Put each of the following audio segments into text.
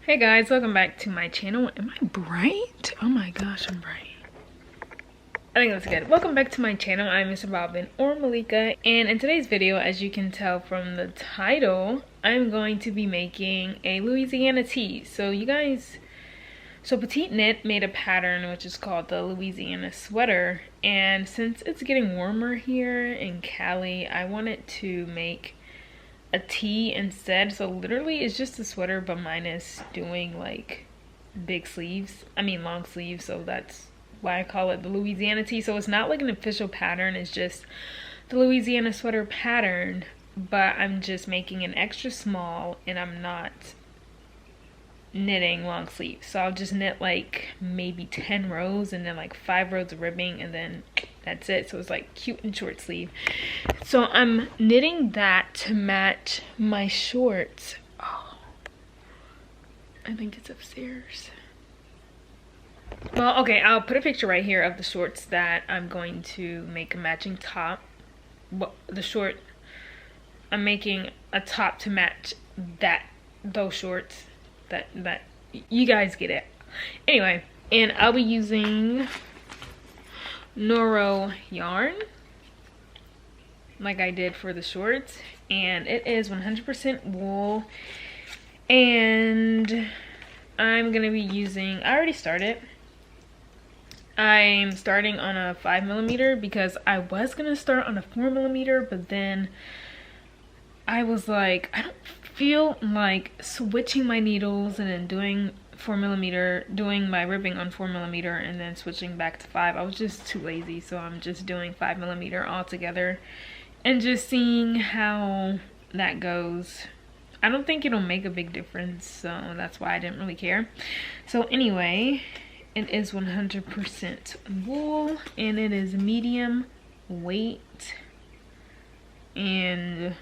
Hey guys, welcome back to my channel. Am I bright? Oh my gosh, I'm bright. I think that's good. Welcome back to my channel. I'm mrbobvin or Malika, and in today's video, as you can tell from the title, I'm going to be making a Louisiana tee. So Petite Knit made a pattern which is called the Louisiana sweater, and since it's getting warmer here in Cali, I wanted to make a tee instead. So literally it's just a sweater, but minus doing like big sleeves, long sleeves, so that's why I call it the Louisiana tee. So it's not like an official pattern, it's just the Louisiana sweater pattern, but I'm just making an extra small and I'm not knitting long sleeves. So I'll just knit like maybe 10 rows and then like 5 rows of ribbing, and then that's it. So it's like cute and short sleeve. So I'm knitting that to match my shorts. Oh, I think it's upstairs. Well, okay, I'll put a picture right here of the shorts that I'm going to make a matching top. Well, I'm making a top to match those shorts. That you guys get it. Anyway, and I'll be using Noro yarn like I did for the shorts, and it is 100% wool, and I'm gonna be using, I already started. I'm starting on a 5mm because I was gonna start on a 4mm, but then I was like, I don't feel like switching my needles and then doing 4mm, doing my ribbing on 4mm and then switching back to 5. I was just too lazy, so I'm just doing 5mm altogether and just seeing how that goes. I don't think it'll make a big difference, so that's why I didn't really care. So anyway, it is 100% wool and it is medium weight, and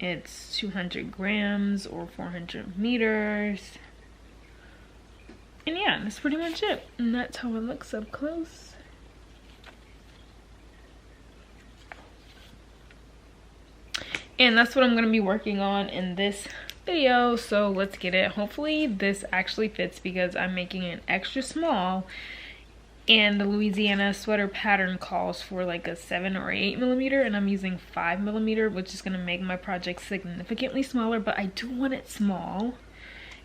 it's 200 grams or 400 meters. And yeah, that's pretty much it. And that's how it looks up close. And that's what I'm going to be working on in this video. So let's get it. Hopefully this actually fits because I'm making an extra small. And the Louisiana sweater pattern calls for like a 7 or 8mm, and I'm using 5mm, which is going to make my project significantly smaller, but I do want it small.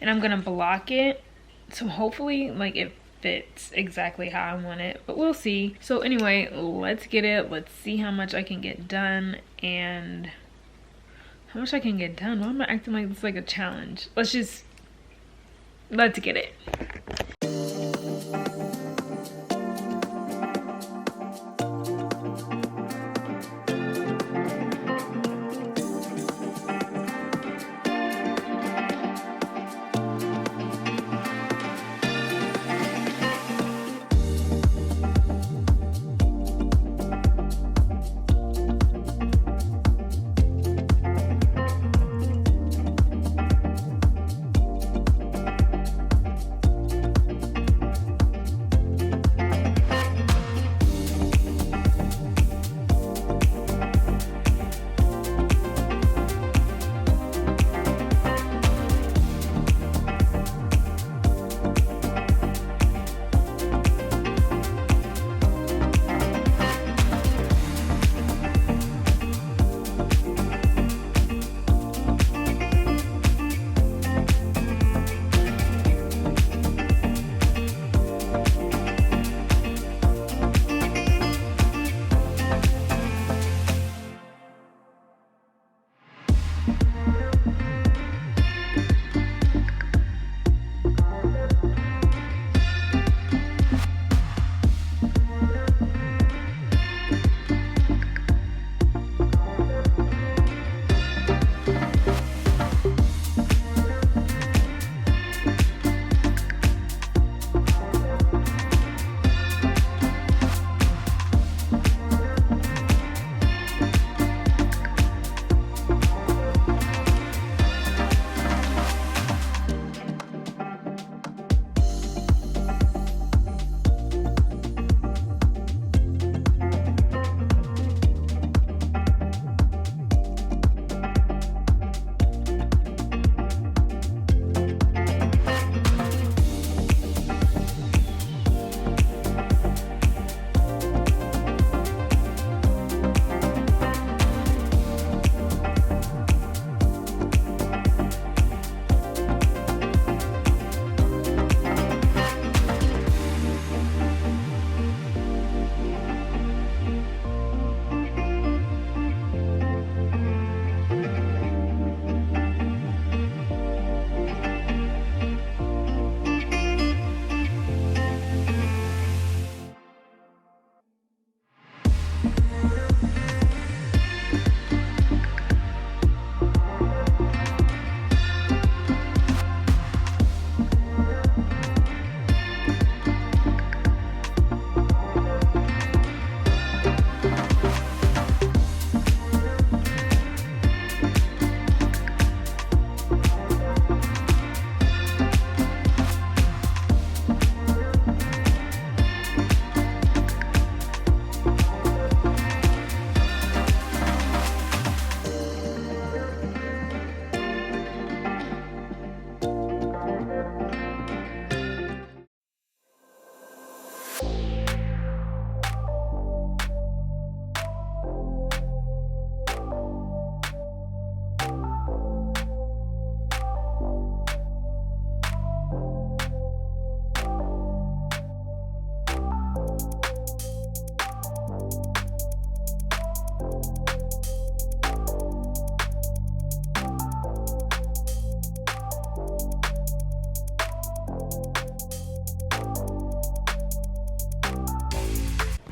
And I'm going to block it, so hopefully like it fits exactly how I want it, but we'll see. So anyway, let's get it. Let's see how much I can get done and how much I can get done. Why am I acting like it's like a challenge? Let's get it.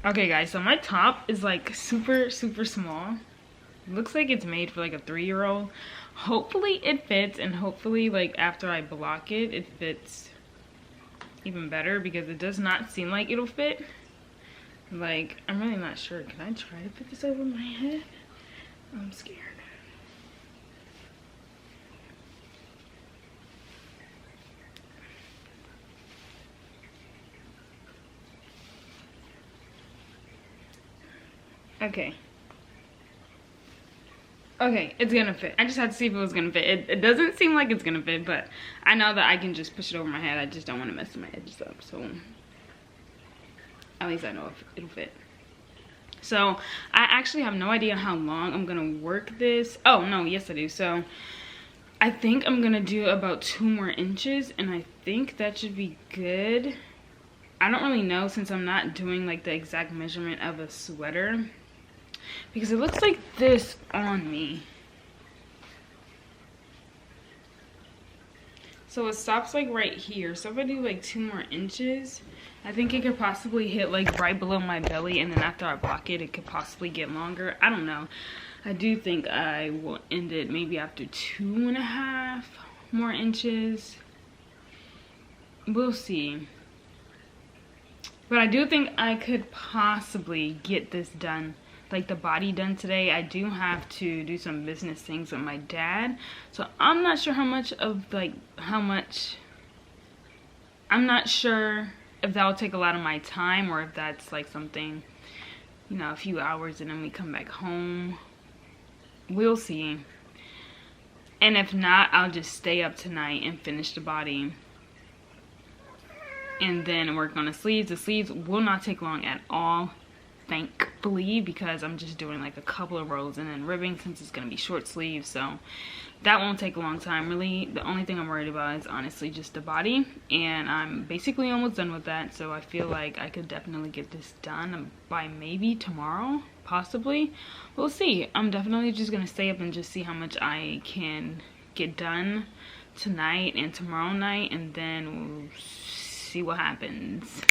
Okay guys, so my top is like super small. It looks like it's made for like a 3-year-old. Hopefully it fits, and hopefully like after I block it, it fits even better, because it does not seem like it'll fit. Like, I'm really not sure. Can I try to put this over my head? I'm scared. Okay. Okay, it's gonna fit. I just had to see if it was gonna fit. It doesn't seem like it's gonna fit, but I know that I can just push it over my head. I just don't want to mess my edges up, so at least I know if it'll fit. So I actually have no idea how long I'm gonna work this. Oh no, yes I do. So I think I'm gonna do about 2 more inches, and I think that should be good. I don't really know, since I'm not doing like the exact measurement of a sweater, because it looks like this on me. So it stops like right here. So if I do like 2 more inches, I think it could possibly hit like right below my belly, and then after I block it, it could possibly get longer. I don't know. I do think I will end it maybe after 2.5 more inches. We'll see. But I do think I could possibly get this done, like the body done today. I do have to do some business things with my dad, so I'm not sure I'm not sure if that'll take a lot of my time, or if that's like something, you know, a few hours and then we come back home. We'll see. And if not, I'll just stay up tonight and finish the body, and then work on the sleeves. The sleeves will not take long at all, thankfully, because I'm just doing like a couple of rows and then ribbing, since it's gonna be short sleeves, so that won't take a long time. Really, the only thing I'm worried about is honestly just the body, and I'm basically almost done with that. So I feel like I could definitely get this done by maybe tomorrow, possibly. We'll see. I'm definitely just gonna stay up and just see how much I can get done tonight and tomorrow night, and then we'll see what happens.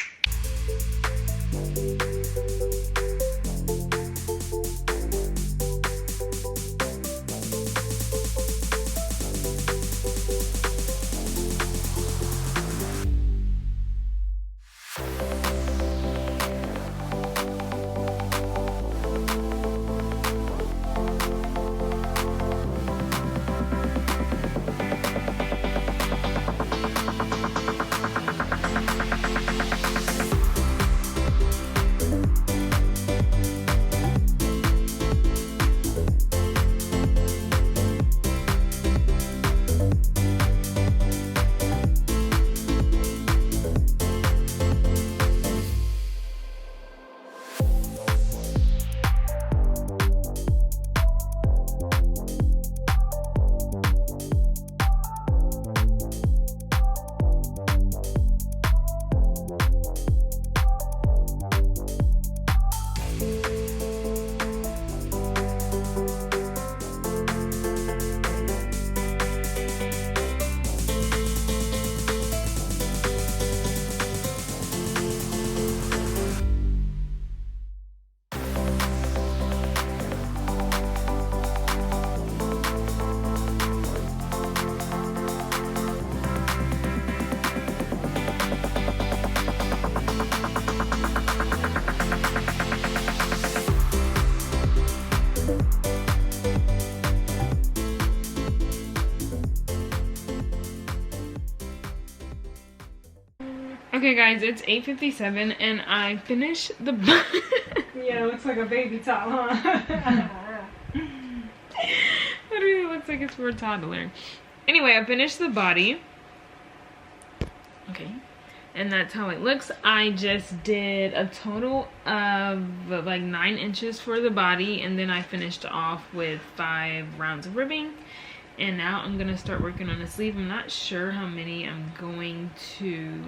Okay guys, it's 8:57 and I finished the Yeah, it looks like a baby top, huh? It really looks like it's for a toddler. Anyway, I finished the body. Okay. And that's how it looks. I just did a total of like 9 inches for the body, and then I finished off with 5 rounds of ribbing. And now I'm gonna start working on the sleeve. I'm not sure how many I'm going to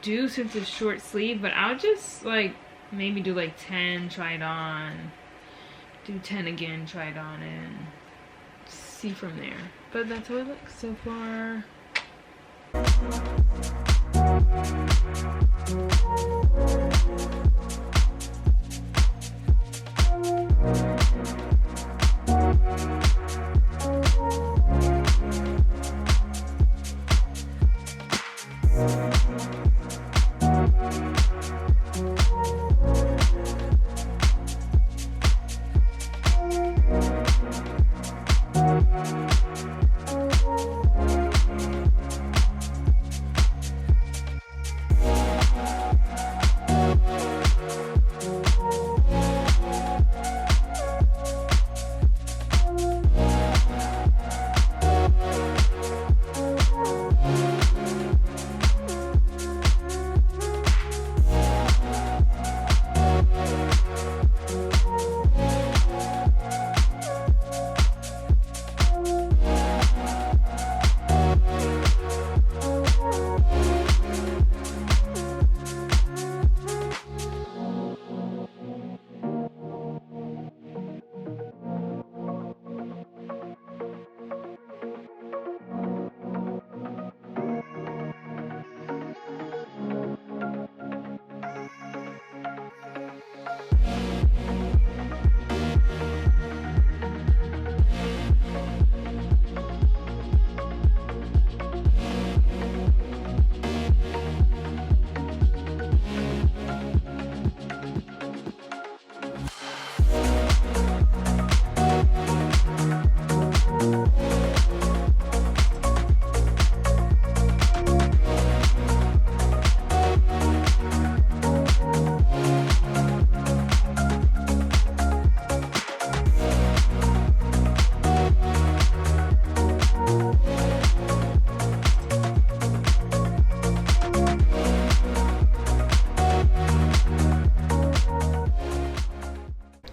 do since it's short sleeve, but I'll just like maybe do like 10, try it on, do 10 again, try it on, and see from there. But that's how it looks so far.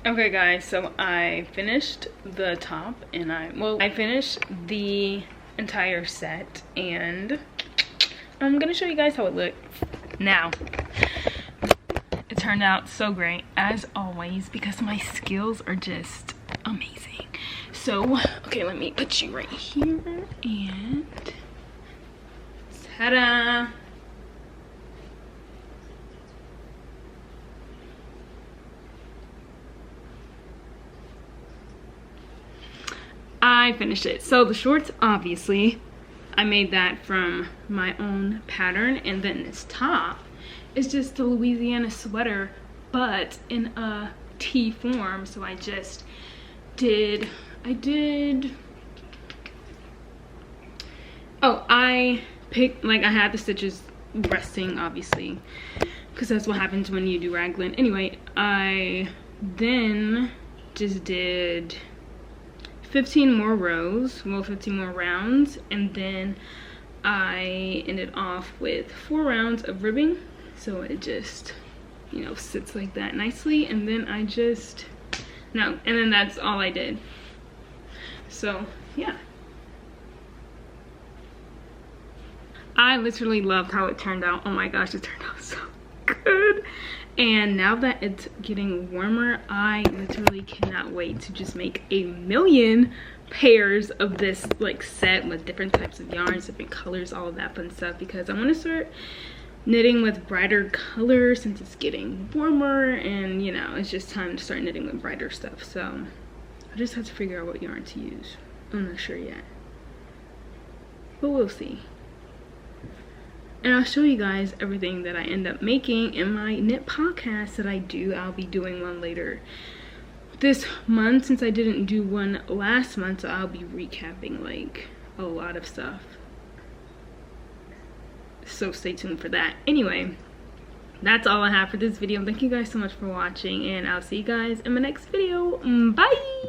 Okay guys, so I finished the top and I finished the entire set and I'm gonna show you guys how it looked. Now, it turned out so great as always because my skills are just amazing. So, okay, let me put you right here and ta-da! I finished it. So the shorts, obviously, I made that from my own pattern, and then this top is just a Louisiana sweater, but in a tee form. So I picked, like, I had the stitches resting, obviously, because that's what happens when you do raglan. Anyway, I then just did 15 more rows, well, 15 more rounds, and then I ended off with 4 rounds of ribbing, so it just, you know, sits like that nicely, and then and then that's all I did. So yeah, I literally loved how it turned out. Oh my gosh, it turned out so good. And now that it's getting warmer, I literally cannot wait to just make a million pairs of this like set with different types of yarns, different colors, all of that fun stuff, because I want to start knitting with brighter colors since it's getting warmer, and you know, it's just time to start knitting with brighter stuff. So I just have to figure out what yarn to use. I'm not sure yet, but we'll see. And I'll show you guys everything that I end up making in my knit podcast that I do. I'll be doing one later this month since I didn't do one last month, so I'll be recapping like a lot of stuff. So stay tuned for that. Anyway, that's all I have for this video. Thank you guys so much for watching, and I'll see you guys in my next video. Bye!